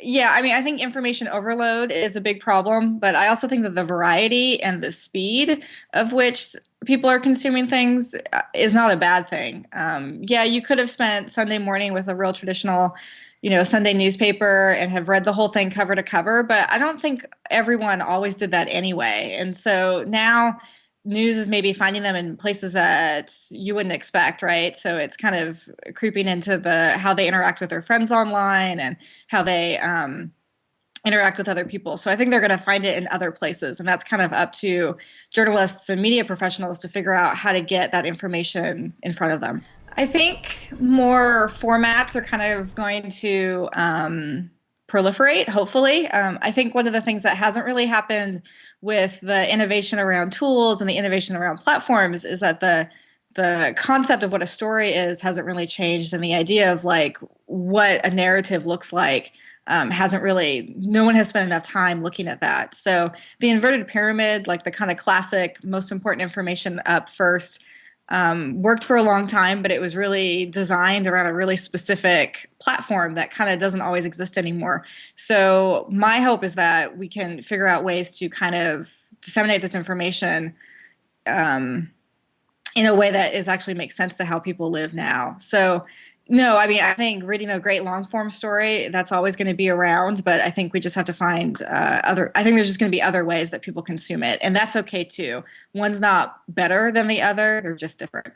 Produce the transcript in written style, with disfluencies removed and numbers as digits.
Yeah, I mean, I think information overload is a big problem, but I also think that the variety and the speed of which people are consuming things is not a bad thing. Yeah, you could have spent Sunday morning with a real traditional, Sunday newspaper and have read the whole thing cover to cover, but I don't think everyone always did that anyway. And so now news is maybe finding them in places that you wouldn't expect, right? So it's kind of creeping into the how they interact with their friends online and how they interact with other people. So I think they're going to find it in other places. And that's kind of up to journalists and media professionals to figure out how to get that information in front of them. I think more formats are kind of going to proliferate, hopefully. I think one of the things that hasn't really happened with the innovation around tools and the innovation around platforms is that the concept of what a story is hasn't really changed, and the idea of like what a narrative looks like hasn't really. No one has spent enough time looking at that. So the inverted pyramid, like the kind of classic, most important information up first, worked for a long time, but it was really designed around a really specific platform that kind of doesn't always exist anymore. So my hope is that we can figure out ways to kind of disseminate this information um, in a way that is actually makes sense to how people live now. So no, I mean, I think reading a great long form story, that's always going to be around, but I think we just have to find I think there's just going to be other ways that people consume it. And that's okay too. One's not better than the other, they're just different.